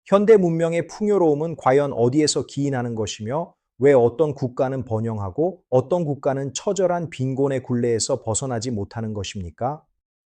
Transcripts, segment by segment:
현대 문명의 풍요로움은 과연 어디에서 기인하는 것이며 왜 어떤 국가는 번영하고 어떤 국가는 처절한 빈곤의 굴레에서 벗어나지 못하는 것입니까?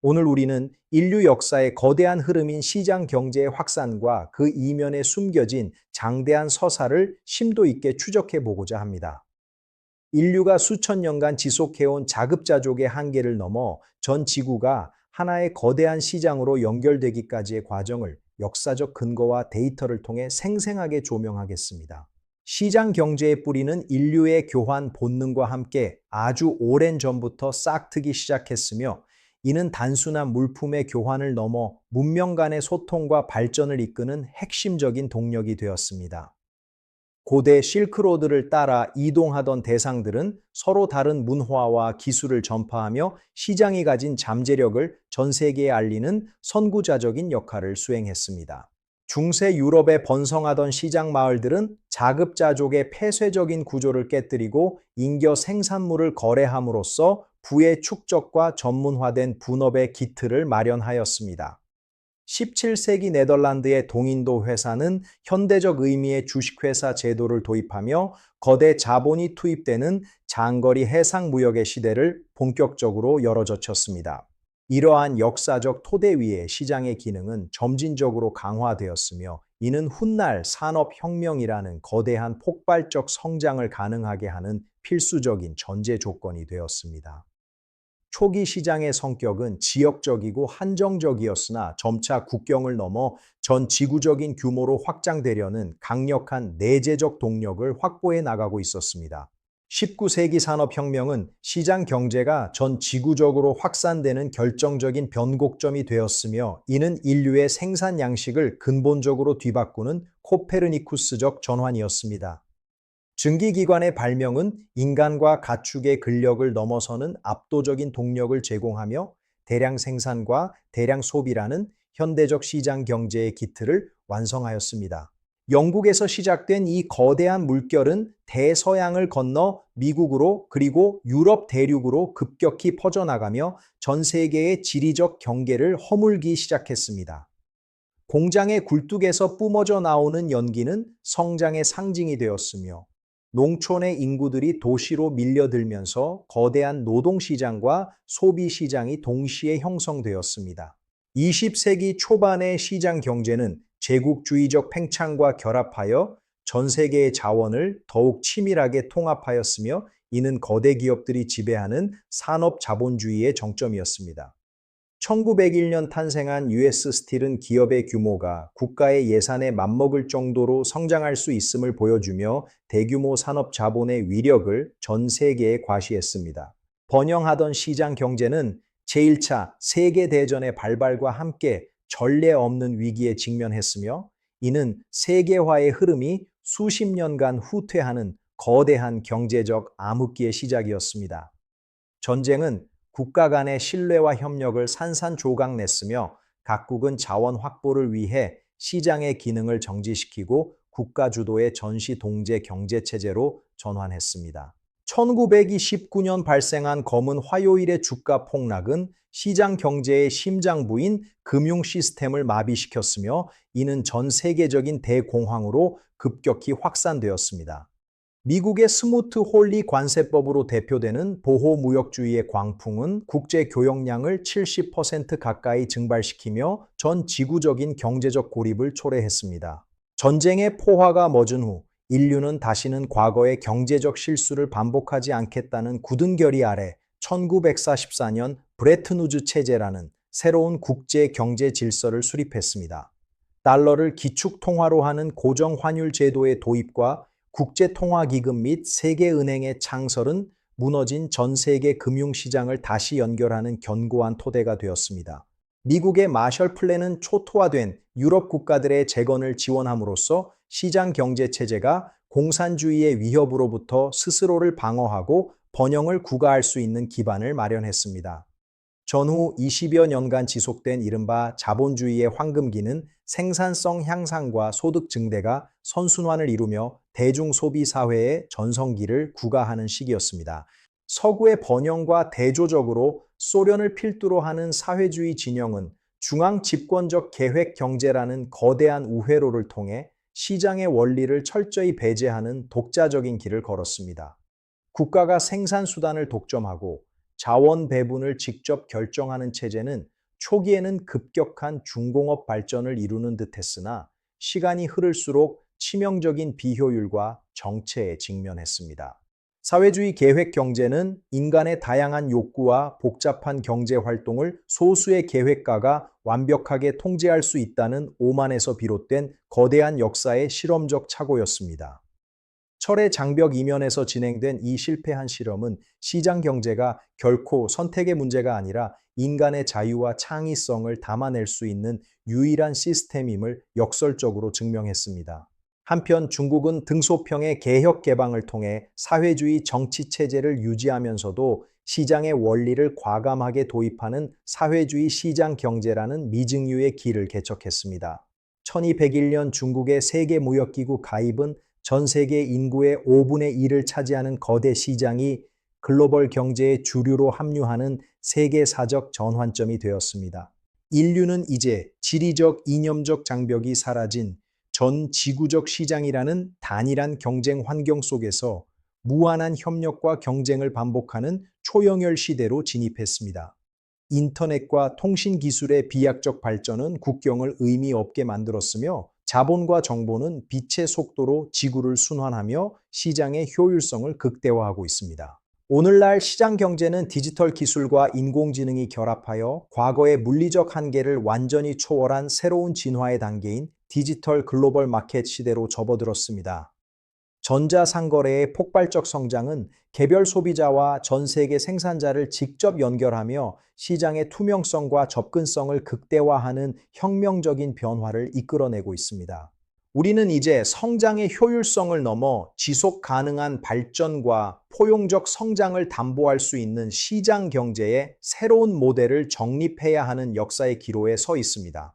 오늘 우리는 인류 역사의 거대한 흐름인 시장 경제의 확산과 그 이면에 숨겨진 장대한 서사를 심도 있게 추적해 보고자 합니다. 인류가 수천 년간 지속해온 자급자족의 한계를 넘어 전 지구가 하나의 거대한 시장으로 연결되기까지의 과정을 역사적 근거와 데이터를 통해 생생하게 조명하겠습니다. 시장 경제의 뿌리는 인류의 교환 본능과 함께 아주 오랜 전부터 싹트기 시작했으며, 이는 단순한 물품의 교환을 넘어 문명 간의 소통과 발전을 이끄는 핵심적인 동력이 되었습니다. 고대 실크로드를 따라 이동하던 대상들은 서로 다른 문화와 기술을 전파하며 시장이 가진 잠재력을 전 세계에 알리는 선구자적인 역할을 수행했습니다. 중세 유럽에 번성하던 시장 마을들은 자급자족의 폐쇄적인 구조를 깨뜨리고 잉여 생산물을 거래함으로써 부의 축적과 전문화된 분업의 기틀을 마련하였습니다. 17세기 네덜란드의 동인도 회사는 현대적 의미의 주식회사 제도를 도입하며 거대 자본이 투입되는 장거리 해상 무역의 시대를 본격적으로 열어젖혔습니다. 이러한 역사적 토대 위에 시장의 기능은 점진적으로 강화되었으며, 이는 훗날 산업혁명이라는 거대한 폭발적 성장을 가능하게 하는 필수적인 전제 조건이 되었습니다. 초기 시장의 성격은 지역적이고 한정적이었으나 점차 국경을 넘어 전 지구적인 규모로 확장되려는 강력한 내재적 동력을 확보해 나가고 있었습니다. 19세기 산업혁명은 시장 경제가 전 지구적으로 확산되는 결정적인 변곡점이 되었으며, 이는 인류의 생산 양식을 근본적으로 뒤바꾸는 코페르니쿠스적 전환이었습니다. 증기기관의 발명은 인간과 가축의 근력을 넘어서는 압도적인 동력을 제공하며 대량 생산과 대량 소비라는 현대적 시장 경제의 기틀을 완성하였습니다. 영국에서 시작된 이 거대한 물결은 대서양을 건너 미국으로, 그리고 유럽 대륙으로 급격히 퍼져나가며 전 세계의 지리적 경계를 허물기 시작했습니다. 공장의 굴뚝에서 뿜어져 나오는 연기는 성장의 상징이 되었으며, 농촌의 인구들이 도시로 밀려들면서 거대한 노동시장과 소비시장이 동시에 형성되었습니다. 20세기 초반의 시장 경제는 제국주의적 팽창과 결합하여 전 세계의 자원을 더욱 치밀하게 통합하였으며, 이는 거대 기업들이 지배하는 산업 자본주의의 정점이었습니다. 1901년 탄생한 US 스틸은 기업의 규모가 국가의 예산에 맞먹을 정도로 성장할 수 있음을 보여주며 대규모 산업 자본의 위력을 전 세계에 과시했습니다. 번영하던 시장 경제는 제1차 세계대전의 발발과 함께 전례 없는 위기에 직면했으며, 이는 세계화의 흐름이 수십 년간 후퇴하는 거대한 경제적 암흑기의 시작이었습니다. 전쟁은 국가 간의 신뢰와 협력을 산산조각냈으며, 각국은 자원 확보를 위해 시장의 기능을 정지시키고 국가 주도의 전시 동제 경제체제로 전환했습니다. 1929년 발생한 검은 화요일의 주가 폭락은 시장 경제의 심장부인 금융 시스템을 마비시켰으며, 이는 전 세계적인 대공황으로 급격히 확산되었습니다. 미국의 스무트 홀리 관세법으로 대표되는 보호무역주의의 광풍은 국제 교역량을 70% 가까이 증발시키며 전 지구적인 경제적 고립을 초래했습니다. 전쟁의 포화가 멎은 후 인류는 다시는 과거의 경제적 실수를 반복하지 않겠다는 굳은 결의 아래 1944년 브레튼우즈 체제라는 새로운 국제 경제 질서를 수립했습니다. 달러를 기축통화로 하는 고정환율 제도의 도입과 국제통화기금 및 세계은행의 창설은 무너진 전 세계 금융시장을 다시 연결하는 견고한 토대가 되었습니다. 미국의 마셜 플랜은 초토화된 유럽 국가들의 재건을 지원함으로써 시장 경제 체제가 공산주의의 위협으로부터 스스로를 방어하고 번영을 구가할 수 있는 기반을 마련했습니다. 전후 20여 년간 지속된 이른바 자본주의의 황금기는 생산성 향상과 소득 증대가 선순환을 이루며 대중소비 사회의 전성기를 구가하는 시기였습니다. 서구의 번영과 대조적으로 소련을 필두로 하는 사회주의 진영은 중앙 집권적 계획 경제라는 거대한 우회로를 통해 시장의 원리를 철저히 배제하는 독자적인 길을 걸었습니다. 국가가 생산 수단을 독점하고 자원 배분을 직접 결정하는 체제는 초기에는 급격한 중공업 발전을 이루는 듯했으나 시간이 흐를수록 치명적인 비효율과 정체에 직면했습니다. 사회주의 계획 경제는 인간의 다양한 욕구와 복잡한 경제 활동을 소수의 계획가가 완벽하게 통제할 수 있다는 오만에서 비롯된 거대한 역사의 실험적 착오였습니다. 철의 장벽 이면에서 진행된 이 실패한 실험은 시장 경제가 결코 선택의 문제가 아니라 인간의 자유와 창의성을 담아낼 수 있는 유일한 시스템임을 역설적으로 증명했습니다. 한편 중국은 등소평의 개혁 개방을 통해 사회주의 정치 체제를 유지하면서도 시장의 원리를 과감하게 도입하는 사회주의 시장 경제라는 미증유의 길을 개척했습니다. 1201년 중국의 세계무역기구 가입은 전 세계 인구의 5분의 1을 차지하는 거대 시장이 글로벌 경제의 주류로 합류하는 세계사적 전환점이 되었습니다. 인류는 이제 지리적, 이념적 장벽이 사라진 전 지구적 시장이라는 단일한 경쟁 환경 속에서 무한한 협력과 경쟁을 반복하는 초영열 시대로 진입했습니다. 인터넷과 통신 기술의 비약적 발전은 국경을 의미 없게 만들었으며 자본과 정보는 빛의 속도로 지구를 순환하며 시장의 효율성을 극대화하고 있습니다. 오늘날 시장 경제는 디지털 기술과 인공지능이 결합하여 과거의 물리적 한계를 완전히 초월한 새로운 진화의 단계인 디지털 글로벌 마켓 시대로 접어들었습니다. 전자상거래의 폭발적 성장은 개별 소비자와 전 세계 생산자를 직접 연결하며 시장의 투명성과 접근성을 극대화하는 혁명적인 변화를 이끌어내고 있습니다. 우리는 이제 성장의 효율성을 넘어 지속 가능한 발전과 포용적 성장을 담보할 수 있는 시장 경제의 새로운 모델을 정립해야 하는 역사의 기로에 서 있습니다.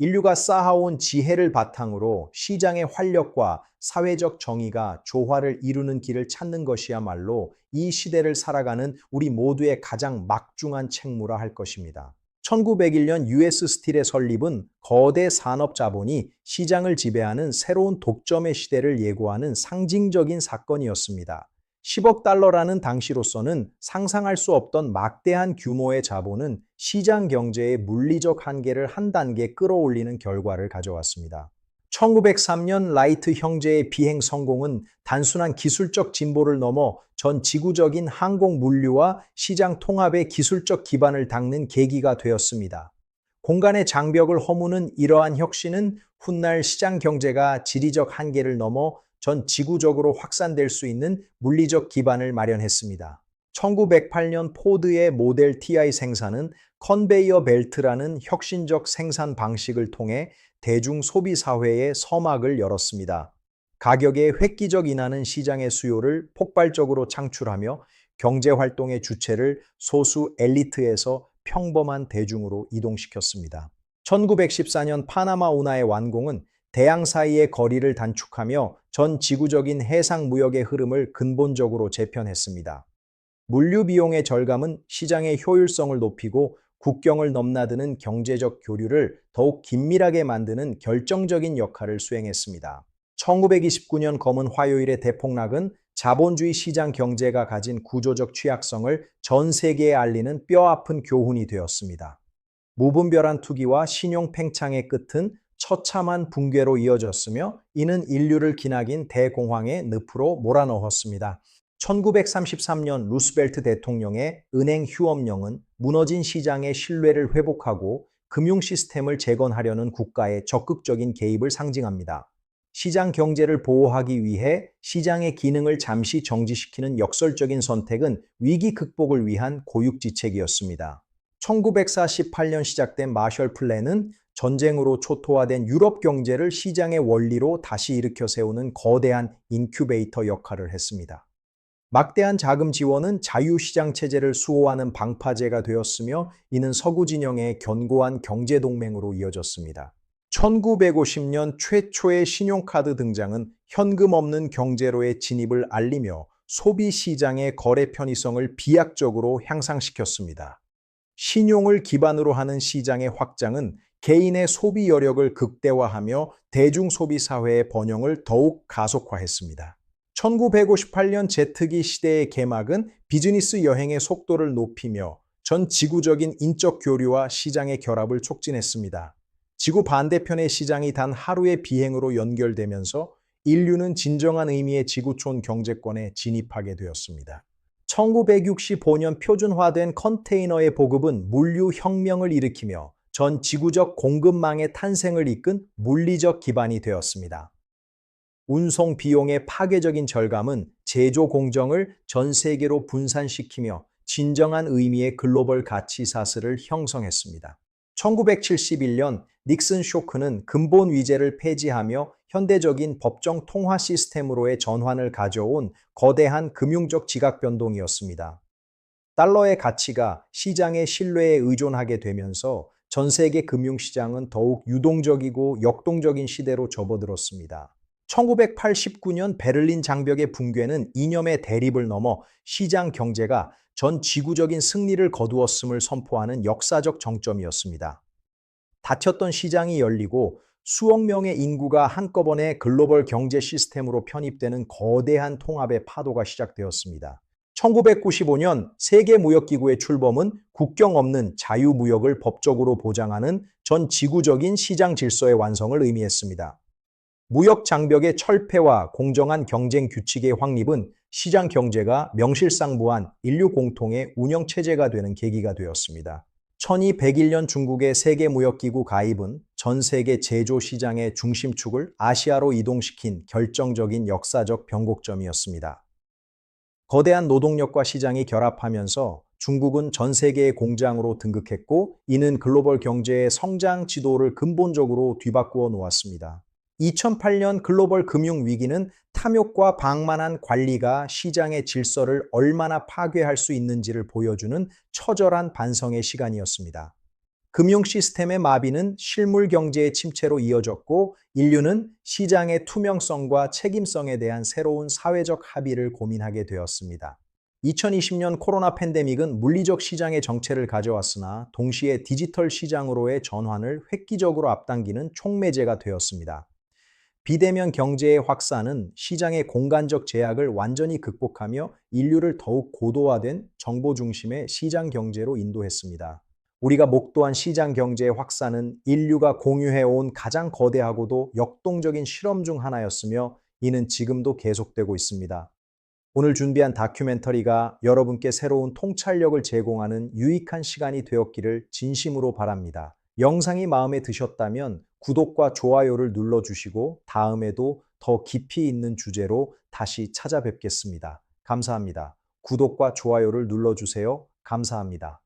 인류가 쌓아온 지혜를 바탕으로 시장의 활력과 사회적 정의가 조화를 이루는 길을 찾는 것이야말로 이 시대를 살아가는 우리 모두의 가장 막중한 책무라 할 것입니다. 1901년 US 스틸의 설립은 거대 산업 자본이 시장을 지배하는 새로운 독점의 시대를 예고하는 상징적인 사건이었습니다. 10억 달러라는 당시로서는 상상할 수 없던 막대한 규모의 자본은 시장 경제의 물리적 한계를 한 단계 끌어올리는 결과를 가져왔습니다. 1903년 라이트 형제의 비행 성공은 단순한 기술적 진보를 넘어 전 지구적인 항공 물류와 시장 통합의 기술적 기반을 닦는 계기가 되었습니다. 공간의 장벽을 허무는 이러한 혁신은 훗날 시장 경제가 지리적 한계를 넘어 전 지구적으로 확산될 수 있는 물리적 기반을 마련했습니다. 1908년 포드의 모델 TI 생산은 컨베이어 벨트라는 혁신적 생산 방식을 통해 대중 소비 사회의 서막을 열었습니다. 가격의 획기적 인하는 시장의 수요를 폭발적으로 창출하며 경제 활동의 주체를 소수 엘리트에서 평범한 대중으로 이동시켰습니다. 1914년 파나마 운하의 완공은 대양 사이의 거리를 단축하며 전 지구적인 해상 무역의 흐름을 근본적으로 재편했습니다. 물류 비용의 절감은 시장의 효율성을 높이고 국경을 넘나드는 경제적 교류를 더욱 긴밀하게 만드는 결정적인 역할을 수행했습니다. 1929년 검은 화요일의 대폭락은 자본주의 시장 경제가 가진 구조적 취약성을 전 세계에 알리는 뼈아픈 교훈이 되었습니다. 무분별한 투기와 신용 팽창의 끝은 처참한 붕괴로 이어졌으며 이는 인류를 기나긴 대공황의 늪으로 몰아넣었습니다. 1933년 루스벨트 대통령의 은행 휴업령은 무너진 시장의 신뢰를 회복하고 금융 시스템을 재건하려는 국가의 적극적인 개입을 상징합니다. 시장 경제를 보호하기 위해 시장의 기능을 잠시 정지시키는 역설적인 선택은 위기 극복을 위한 고육지책이었습니다. 1948년 시작된 마셜 플랜은 전쟁으로 초토화된 유럽 경제를 시장의 원리로 다시 일으켜 세우는 거대한 인큐베이터 역할을 했습니다. 막대한 자금 지원은 자유시장 체제를 수호하는 방파제가 되었으며 이는 서구 진영의 견고한 경제동맹으로 이어졌습니다. 1950년 최초의 신용카드 등장은 현금 없는 경제로의 진입을 알리며 소비시장의 거래 편의성을 비약적으로 향상시켰습니다. 신용을 기반으로 하는 시장의 확장은 개인의 소비 여력을 극대화하며 대중 소비 사회의 번영을 더욱 가속화했습니다. 1958년 제트기 시대의 개막은 비즈니스 여행의 속도를 높이며 전 지구적인 인적 교류와 시장의 결합을 촉진했습니다. 지구 반대편의 시장이 단 하루의 비행으로 연결되면서 인류는 진정한 의미의 지구촌 경제권에 진입하게 되었습니다. 1965년 표준화된 컨테이너의 보급은 물류 혁명을 일으키며 전 지구적 공급망의 탄생을 이끈 물리적 기반이 되었습니다. 운송 비용의 파괴적인 절감은 제조 공정을 전 세계로 분산시키며 진정한 의미의 글로벌 가치 사슬을 형성했습니다. 1971년 닉슨 쇼크는 근본 위제를 폐지하며 현대적인 법정 통화 시스템으로의 전환을 가져온 거대한 금융적 지각 변동이었습니다. 달러의 가치가 시장의 신뢰에 의존하게 되면서 전 세계 금융시장은 더욱 유동적이고 역동적인 시대로 접어들었습니다. 1989년 베를린 장벽의 붕괴는 이념의 대립을 넘어 시장 경제가 전 지구적인 승리를 거두었음을 선포하는 역사적 정점이었습니다. 닫혔던 시장이 열리고 수억 명의 인구가 한꺼번에 글로벌 경제 시스템으로 편입되는 거대한 통합의 파도가 시작되었습니다. 1995년 세계무역기구의 출범은 국경 없는 자유무역을 법적으로 보장하는 전 지구적인 시장 질서의 완성을 의미했습니다. 무역 장벽의 철폐와 공정한 경쟁 규칙의 확립은 시장 경제가 명실상부한 인류 공통의 운영 체제가 되는 계기가 되었습니다. 1201년 중국의 세계무역기구 가입은 전 세계 제조 시장의 중심축을 아시아로 이동시킨 결정적인 역사적 변곡점이었습니다. 거대한 노동력과 시장이 결합하면서 중국은 전 세계의 공장으로 등극했고, 이는 글로벌 경제의 성장 지도를 근본적으로 뒤바꾸어 놓았습니다. 2008년 글로벌 금융 위기는 탐욕과 방만한 관리가 시장의 질서를 얼마나 파괴할 수 있는지를 보여주는 처절한 반성의 시간이었습니다. 금융 시스템의 마비는 실물 경제의 침체로 이어졌고, 인류는 시장의 투명성과 책임성에 대한 새로운 사회적 합의를 고민하게 되었습니다. 2020년 코로나 팬데믹은 물리적 시장의 정체를 가져왔으나 동시에 디지털 시장으로의 전환을 획기적으로 앞당기는 촉매제가 되었습니다. 비대면 경제의 확산은 시장의 공간적 제약을 완전히 극복하며 인류를 더욱 고도화된 정보 중심의 시장 경제로 인도했습니다. 우리가 목도한 시장 경제의 확산은 인류가 공유해온 가장 거대하고도 역동적인 실험 중 하나였으며, 이는 지금도 계속되고 있습니다. 오늘 준비한 다큐멘터리가 여러분께 새로운 통찰력을 제공하는 유익한 시간이 되었기를 진심으로 바랍니다. 영상이 마음에 드셨다면 구독과 좋아요를 눌러주시고 다음에도 더 깊이 있는 주제로 다시 찾아뵙겠습니다. 감사합니다. 구독과 좋아요를 눌러주세요. 감사합니다.